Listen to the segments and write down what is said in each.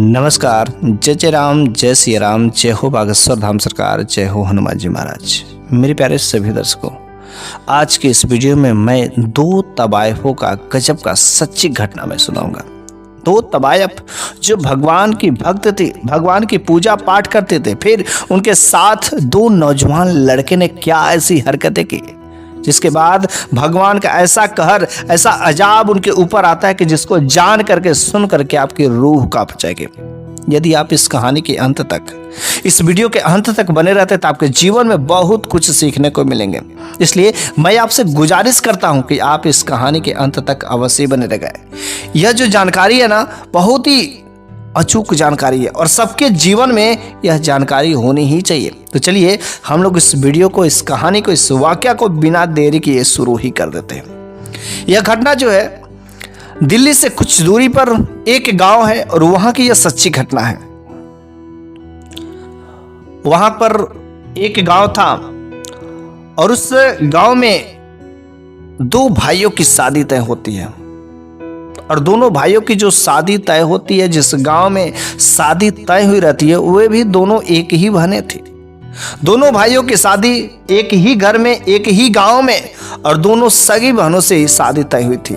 नमस्कार। जय राम, जय सिया राम, जय हो बागेश्वर धाम सरकार, जय हो हनुमान जी महाराज। मेरे प्यारे सभी दर्शकों, आज के इस वीडियो में मैं दो तवायफों का गजब का सच्ची घटना मैं सुनाऊंगा। दो तवायफ जो भगवान की भक्त थे, भगवान की पूजा पाठ करते थे, फिर उनके साथ दो नौजवान लड़के ने क्या ऐसी हरकतें की जिसके बाद भगवान का ऐसा कहर, ऐसा अजाब उनके ऊपर आता है कि जिसको जान करके सुन करके आपकी रूह कांप जाएगी। यदि आप इस कहानी के अंत तक, इस वीडियो के अंत तक बने रहते तो आपके जीवन में बहुत कुछ सीखने को मिलेंगे। इसलिए मैं आपसे गुजारिश करता हूं कि आप इस कहानी के अंत तक अवश्य बने रह गए। यह जो जानकारी है ना, बहुत ही अचूक जानकारी है और सबके जीवन में यह जानकारी होनी ही चाहिए। तो चलिए हम लोग इस वीडियो को, इस कहानी को, इस वाकया को बिना देरी किए शुरू ही कर देते हैं। यह घटना जो है दिल्ली से कुछ दूरी पर एक गांव है और वहां की यह सच्ची घटना है। वहां पर एक गांव था और उस गांव में दो भाइयों की शादी तय होती है और दोनों भाइयों की जो शादी तय होती है, जिस गांव में शादी तय हुई रहती है, वे भी दोनों एक ही बहनें थी। दोनों भाइयों की शादी एक ही घर में, एक ही गांव में और दोनों सगी बहनों से ही शादी तय हुई थी।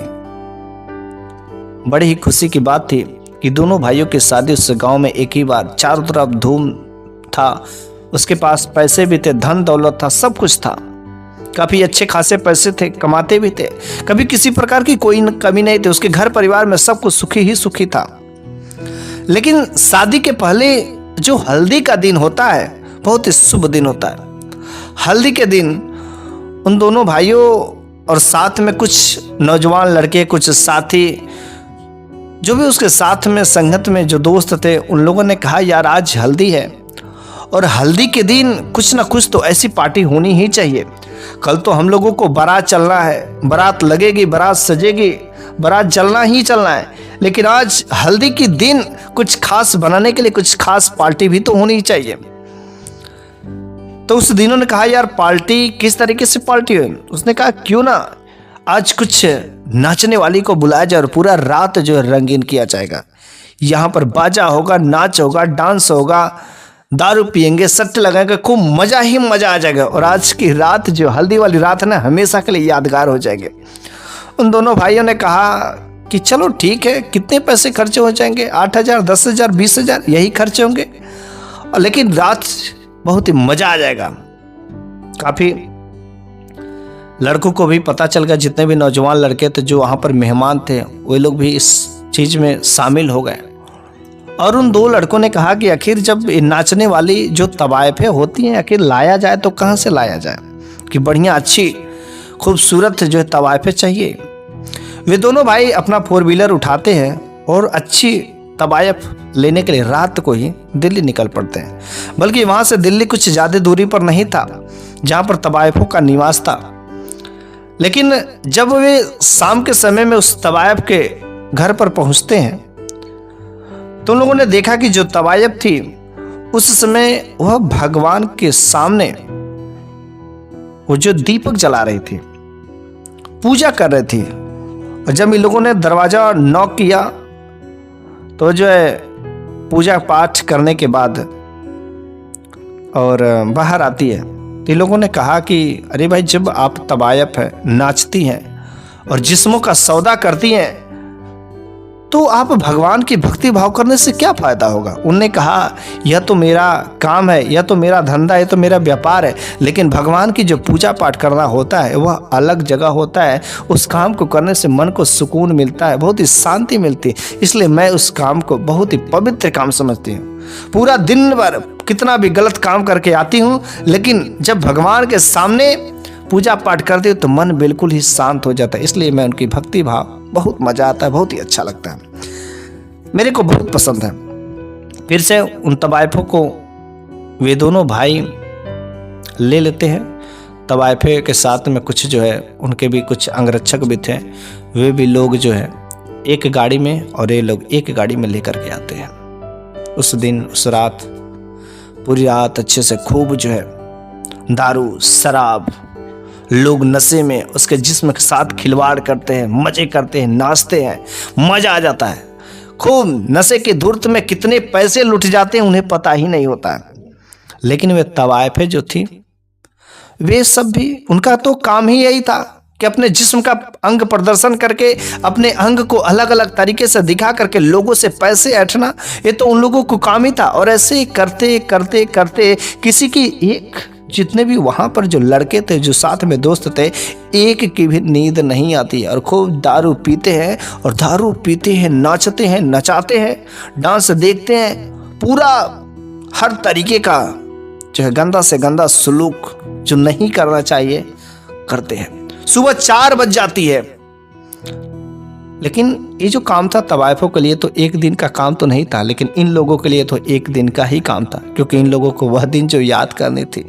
बड़ी ही खुशी की बात थी कि दोनों भाइयों की शादी उस गांव में एक ही बार, चारों तरफ धूम था, उसके पास पैसे भी थे, धन दौलत था, सब कुछ था, काफी अच्छे खासे पैसे थे, कमाते भी थे, कभी किसी प्रकार की कोई कमी नहीं थी। उसके घर परिवार में सब कुछ सुखी ही सुखी था। लेकिन शादी के पहले जो हल्दी का दिन होता है, बहुत ही शुभ दिन होता है। हल्दी के दिन उन दोनों भाइयों और साथ में कुछ नौजवान लड़के, कुछ साथी, जो भी उसके साथ में संगत में जो दोस्त थे, उन लोगों ने कहा यार आज हल्दी है और हल्दी के दिन कुछ ना कुछ तो ऐसी पार्टी होनी ही चाहिए। कल तो हम लोगों को बारात चलना है, बारात लगेगी, बारात सजेगी, बारात चलना ही चलना है, लेकिन आज हल्दी की दिन कुछ खास बनाने के लिए कुछ खास पार्टी भी तो होनी चाहिए। तो उस दिनों ने कहा यार पार्टी किस तरीके से पार्टी है। उसने कहा क्यों ना आज कुछ नाचने वाली को बुलाया जाए और पूरा रात जो है रंगीन किया जाएगा। यहाँ पर बाजा होगा, नाच होगा, डांस होगा, दारू पियेंगे, सट्टे लगाएंगे, खूब मजा ही मजा आ जाएगा और आज की रात जो हल्दी वाली रात है ना, हमेशा के लिए यादगार हो जाएंगे। उन दोनों भाइयों ने कहा कि चलो ठीक है, कितने पैसे खर्चे हो जाएंगे, 8,000, 10,000, 20,000 यही खर्चे होंगे, और लेकिन रात बहुत ही मजा आ जाएगा। काफी लड़कों को भी पता चल गया, जितने भी नौजवान लड़के थे जो वहां पर मेहमान थे, वे लोग भी इस चीज में शामिल हो गए। और उन दो लड़कों ने कहा कि आखिर जब नाचने वाली जो तवायफें होती हैं, आखिर लाया जाए तो कहाँ से लाया जाए कि बढ़िया अच्छी खूबसूरत जो है तवायफें चाहिए। वे दोनों भाई अपना 4 व्हीलर उठाते हैं और अच्छी तवायफ लेने के लिए रात को ही दिल्ली निकल पड़ते हैं। बल्कि वहाँ से दिल्ली कुछ ज़्यादा दूरी पर नहीं था जहाँ पर तवायफों का निवास था। लेकिन जब वे शाम के समय में उस तवायफ के घर पर पहुँचते हैं तो उन लोगों ने देखा कि जो तवायफ थी उस समय वह भगवान के सामने वो जो दीपक जला रही थी, पूजा कर रही थी। और जब इन लोगों ने दरवाजा नॉक किया तो जो है पूजा पाठ करने के बाद और बाहर आती है तो इन लोगों ने कहा कि अरे भाई, जब आप तवायफ है, नाचती हैं और जिस्मों का सौदा करती हैं, तो आप भगवान की भक्ति भाव करने से क्या फायदा होगा। उनने कहा यह तो मेरा काम है, यह तो मेरा धंधा है, तो मेरा व्यापार है, लेकिन भगवान की जो पूजा पाठ करना होता है वह अलग जगह होता है। उस काम को करने से मन को सुकून मिलता है, बहुत ही शांति मिलती है, इसलिए मैं उस काम को बहुत ही पवित्र काम समझती हूँ। पूरा दिन भर कितना भी गलत काम करके आती हूँ, लेकिन जब भगवान के सामने पूजा पाठ करती हूँ तो मन बिल्कुल ही शांत हो जाता है। इसलिए मैं उनकी भक्ति भाव बहुत मजा आता है, बहुत ही अच्छा लगता है, मेरे को बहुत पसंद है। फिर से उन तवायफों को वे दोनों भाई ले लेते हैं। तवायफे के साथ में कुछ जो है उनके भी कुछ अंगरक्षक भी थे, वे भी लोग जो है एक गाड़ी में और ये लोग एक गाड़ी में लेकर के आते हैं। उस दिन उस रात पूरी रात अच्छे से खूब जो है दारू शराब, लोग नशे में उसके जिस्म के साथ खिलवाड़ करते हैं, मजे करते हैं, नाचते हैं, मजा आ जाता है। खूब नशे के धुर्त में कितने पैसे लुट जाते हैं उन्हें पता ही नहीं होता है। लेकिन वे तवाइफे जो थी, वे सब भी, उनका तो काम ही यही था कि अपने जिस्म का अंग प्रदर्शन करके, अपने अंग को अलग अलग तरीके से दिखा करके लोगों से पैसे ऐंठना, ये तो उन लोगों को काम ही था। और ऐसे ही करते करते करते किसी की एक, जितने भी वहाँ पर जो लड़के थे, जो साथ में दोस्त थे, एक की भी नींद नहीं आती है और खूब दारू पीते हैं, और दारू पीते हैं, नाचते हैं, नचाते हैं, डांस देखते हैं, पूरा हर तरीके का जो है गंदा से गंदा सलूक जो नहीं करना चाहिए करते हैं। सुबह 4 बज जाती है। लेकिन ये जो काम था तवाइफों के लिए तो एक दिन का काम तो नहीं था, लेकिन इन लोगों के लिए तो एक दिन का ही काम था, क्योंकि इन लोगों को वह दिन जो याद करनी थी।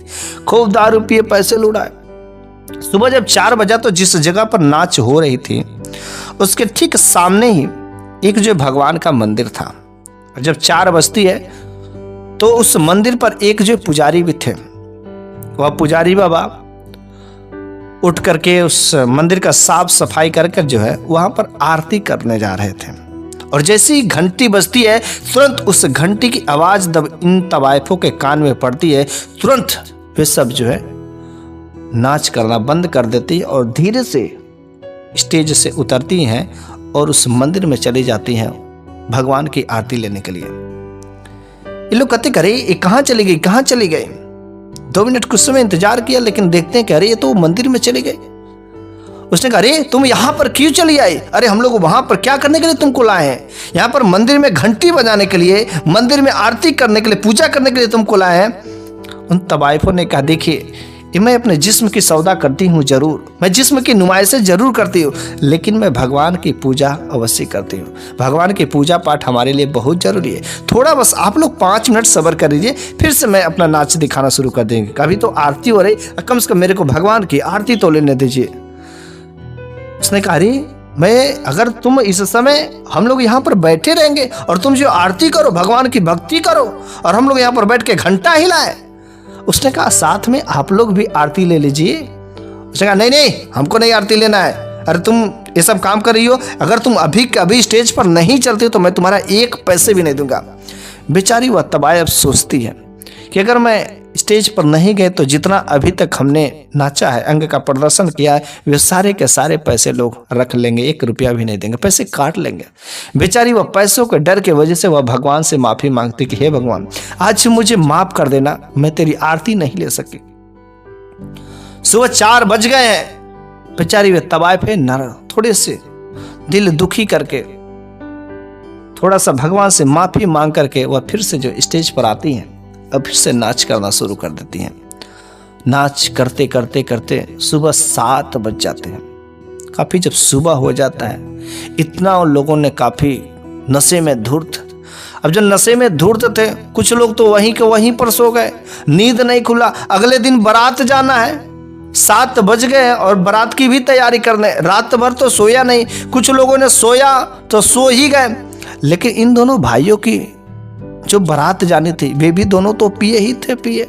खूब दारू पिए, पैसे लुटाए। सुबह जब 4 बजा तो जिस जगह पर नाच हो रही थी उसके ठीक सामने ही एक जो भगवान का मंदिर था। जब 4 बजती है तो उस मंदिर पर एक जो पुजारी भी थे, वह पुजारी बाबा उठ करके उस मंदिर का साफ सफाई कर जो है वहां पर आरती करने जा रहे थे। और जैसे ही घंटी बजती है, तुरंत उस घंटी की आवाज जब इन तवाइफों के कान में पड़ती है, तुरंत वे सब जो है नाच करना बंद कर देती है और धीरे से स्टेज से उतरती हैं और उस मंदिर में चली जाती हैं भगवान की आरती लेने के लिए। ये लोग कहते अरे ये कहाँ चली गई, कहाँ चली गई। 2 मिनट कुछ समय इंतजार किया, लेकिन देखते हैं कि अरे ये तो मंदिर में चली गई। उसने कहा अरे तुम यहाँ पर क्यों चली आई? अरे हम लोग वहां पर क्या करने के लिए तुमको लाए हैं? यहाँ पर मंदिर में घंटी बजाने के लिए, मंदिर में आरती करने के लिए, पूजा करने के लिए तुमको लाए हैं। उन तवाइफों ने कहा देखिए, मैं अपने जिस्म की सौदा करती हूँ जरूर, मैं जिस्म की नुमाइशें जरूर करती हूँ, लेकिन मैं भगवान की पूजा अवश्य करती हूँ। भगवान की पूजा पाठ हमारे लिए बहुत जरूरी है। थोड़ा बस आप लोग 5 मिनट सब्र कर लीजिए, फिर से मैं अपना नाच दिखाना शुरू कर देंगे। कभी तो आरती हो रही, कम से कम मेरे को भगवान की आरती तो लेने दीजिए। उसने कहा अरे मैं, अगर तुम इस समय हम लोग यहाँ पर बैठे रहेंगे और तुम जो आरती करो, भगवान की भक्ति करो, और हम लोग यहाँ पर बैठ के घंटा हिलाए। उसने कहा साथ में आप लोग भी आरती ले लीजिए। उसने कहा नहीं नहीं, हमको नहीं आरती लेना है। अरे तुम ये सब काम कर रही हो, अगर तुम अभी कभी स्टेज पर नहीं चलती हो तो मैं तुम्हारा 1 पैसे भी नहीं दूंगा। बेचारी वह तवाइफ सोचती है कि अगर मैं स्टेज पर नहीं गए तो जितना अभी तक हमने नाचा है, अंग का प्रदर्शन किया है, वे सारे के सारे पैसे लोग रख लेंगे, 1 रुपया भी नहीं देंगे, पैसे काट लेंगे। बेचारी वह पैसों के डर के वजह से वह भगवान से माफी मांगती कि हे भगवान, आज मुझे माफ कर देना, मैं तेरी आरती नहीं ले सकी। सुबह 4 बज गए हैं। बेचारी वे तवाइफे नर थोड़े से दिल दुखी करके, थोड़ा सा भगवान से माफी मांग करके वह फिर से जो स्टेज पर आती हैं, अब फिर से नाच करना शुरू कर देती हैं। नाच करते करते करते सुबह 7 बज जाते हैं। काफी जब सुबह हो जाता है, इतना उन लोगों ने काफी नशे में धुर्त, अब जो नशे में धुर्त थे, कुछ लोग तो वहीं के वहीं पर सो गए, नींद नहीं खुला। अगले दिन बारात जाना है, 7 बज गए और बारात की भी तैयारी करने, रात भर तो सोया नहीं। कुछ लोगों ने सोया तो सो ही गए, लेकिन इन दोनों भाइयों की जो बारात जानी थी, वे भी दोनों तो पिए ही थे, पिए।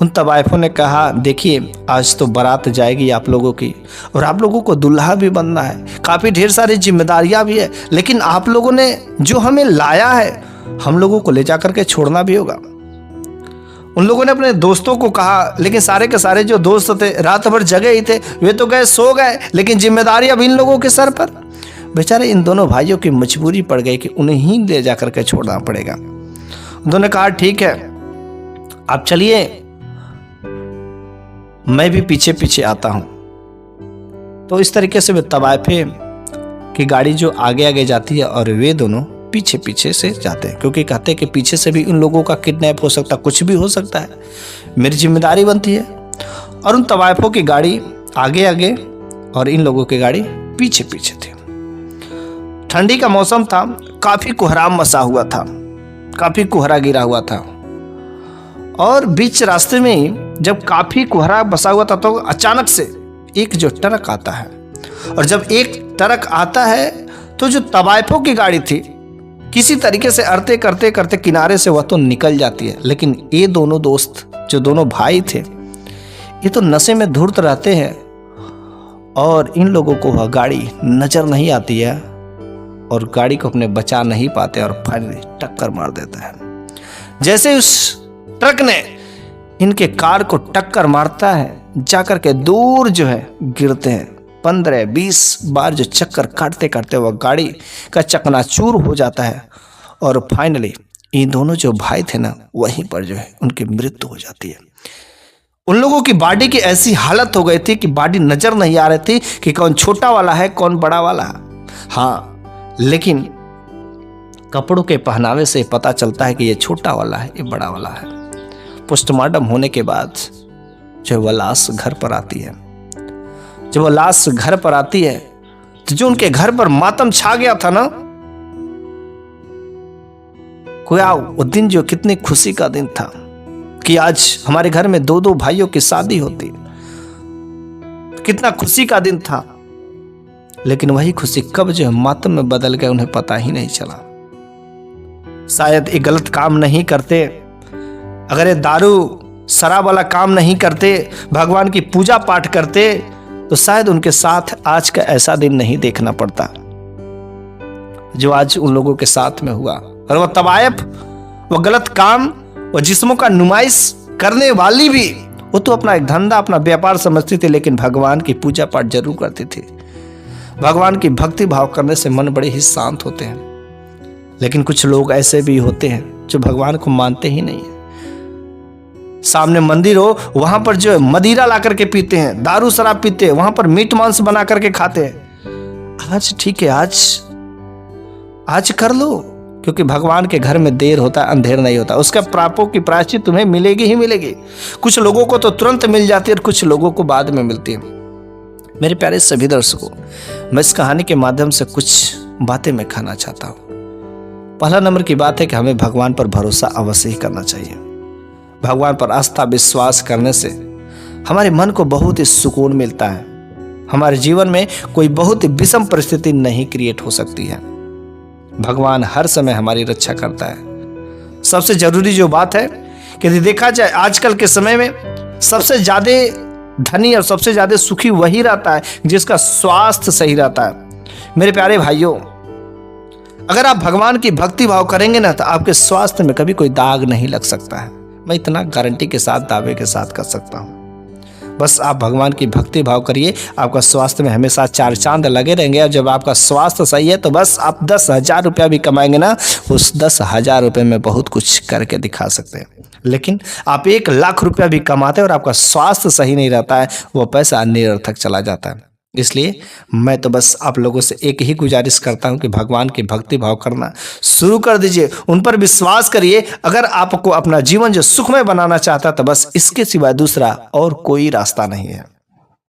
उन तवाइफों ने कहा देखिए, आज तो बारात जाएगी आप लोगों की, और आप लोगों को दूल्हा भी बनना है, काफ़ी ढेर सारी जिम्मेदारियां भी है, लेकिन आप लोगों ने जो हमें लाया है, हम लोगों को ले जा करके छोड़ना भी होगा। उन लोगों ने अपने दोस्तों को कहा, लेकिन सारे के सारे जो दोस्त थे रात भर जगे ही थे, वे तो गए सो गए, लेकिन जिम्मेदारी अब इन लोगों के सर पर। बेचारे इन दोनों भाइयों की मजबूरी पड़ गई कि उन्हें ही ले जा करके छोड़ना पड़ेगा। उन्होंने ने कहा ठीक है, आप चलिए, मैं भी पीछे पीछे आता हूं। तो इस तरीके से वे तवाइफे की गाड़ी जो आगे आगे जाती है और वे दोनों पीछे पीछे से जाते हैं, क्योंकि कहते हैं कि पीछे से भी इन लोगों का किडनैप हो सकता है, कुछ भी हो सकता है, मेरी जिम्मेदारी बनती है। और उन तवाइफों की गाड़ी आगे आगे और इन लोगों की गाड़ी पीछे पीछे थी। ठंडी का मौसम था, काफी कोहराम मचा हुआ था, काफी कोहरा गिरा हुआ था। और बीच रास्ते में जब काफी कोहरा बसा हुआ था तो अचानक से एक जो ट्रक आता है, और जब एक ट्रक आता है तो जो तवाइफों की गाड़ी थी किसी तरीके से अड़ते करते करते किनारे से वह तो निकल जाती है। लेकिन ये दोनों दोस्त, जो दोनों भाई थे, ये तो नशे में धुर्त रहते हैं और इन लोगों को वह गाड़ी नजर नहीं आती है। और गाड़ी को अपने बचा नहीं पाते और फाइनली टक्कर मार देता है। जैसे उस ट्रक ने इनके कार को टक्कर मारता है, जाकर के दूर जो है गिरते हैं। 15-20 बार जो चक्कर काटते काटते वह गाड़ी का चकनाचूर हो जाता है और फाइनली इन दोनों जो भाई थे ना, वहीं पर जो है उनकी मृत्यु हो जाती है। उन लोगों की बॉडी की ऐसी हालत हो गई थी कि बॉडी नजर नहीं आ रही थी कि कौन छोटा वाला है कौन बड़ा वाला है। हाँ, लेकिन कपड़ों के पहनावे से पता चलता है कि ये छोटा वाला है, ये बड़ा वाला है। पोस्टमार्टम होने के बाद जब वह लाश घर पर आती है, जब वह लाश घर पर आती है तो जो उनके घर पर मातम छा गया था ना, वो दिन जो कितनी खुशी का दिन था कि आज हमारे घर में 2 भाइयों की शादी होती, कितना खुशी का दिन था। लेकिन वही खुशी कब जो है मातम में बदल गया उन्हें पता ही नहीं चला। शायद ये गलत काम नहीं करते, अगर ये दारू शराब वाला काम नहीं करते, भगवान की पूजा पाठ करते, तो शायद उनके साथ आज का ऐसा दिन नहीं देखना पड़ता जो आज उन लोगों के साथ में हुआ। और वह तवायफ, वह गलत काम, वह जिस्मों का नुमाइश करने वाली भी, वो तो अपना एक धंधा अपना व्यापार समझती थी, लेकिन भगवान की पूजा पाठ जरूर करती थी। भगवान की भक्ति भाव करने से मन बड़े ही शांत होते हैं। लेकिन कुछ लोग ऐसे भी होते हैं जो भगवान को मानते ही नहीं है। सामने मंदिर हो, वहां पर जो है मदिरा ला करके पीते हैं, दारू शराब पीते हैं, वहां पर मीट मांस बना करके खाते हैं। आज ठीक है, आज कर लो, क्योंकि भगवान के घर में देर होता है, अंधेर नहीं होता। उसका पापों की प्रायश्चित तुम्हें मिलेगी ही मिलेगी। कुछ लोगों को तो तुरंत मिल जाती है और कुछ लोगों को बाद में मिलती है। मेरे प्यारे सभी दर्शकों, मैं इस कहानी के माध्यम से कुछ बातें मैं कहना चाहता हूँ। पहला नंबर की बात है कि हमें भगवान पर भरोसा अवश्य ही करना चाहिए। भगवान पर आस्था विश्वास करने से हमारे मन को बहुत ही सुकून मिलता है। हमारे जीवन में कोई बहुत ही विषम परिस्थिति नहीं क्रिएट हो सकती है। भगवान हर समय हमारी रक्षा करता है। सबसे जरूरी जो बात है कि यदि देखा जाए आजकल के समय में सबसे ज्यादा धनी और सबसे ज्यादा सुखी वही रहता है जिसका स्वास्थ्य सही रहता है। मेरे प्यारे भाइयों, अगर आप भगवान की भक्ति भाव करेंगे ना, तो आपके स्वास्थ्य में कभी कोई दाग नहीं लग सकता है। मैं इतना गारंटी के साथ, दावे के साथ कर सकता हूँ। बस आप भगवान की भक्ति भाव करिए, आपका स्वास्थ्य में हमेशा 4 चांद लगे रहेंगे। और जब आपका स्वास्थ्य सही है तो बस आप 10,000 रुपया भी कमाएंगे ना, उस 10,000 रुपये में बहुत कुछ करके दिखा सकते हैं। लेकिन आप 1 लाख रुपया भी कमाते हैं और आपका स्वास्थ्य सही नहीं रहता है, वो पैसा निरर्थक चला जाता है। इसलिए मैं तो बस आप लोगों से एक ही गुजारिश करता हूं कि भगवान की भक्ति भाव करना शुरू कर दीजिए, उन पर विश्वास करिए। अगर आपको अपना जीवन जो सुखमय बनाना चाहता है तो बस इसके सिवाय दूसरा और कोई रास्ता नहीं है।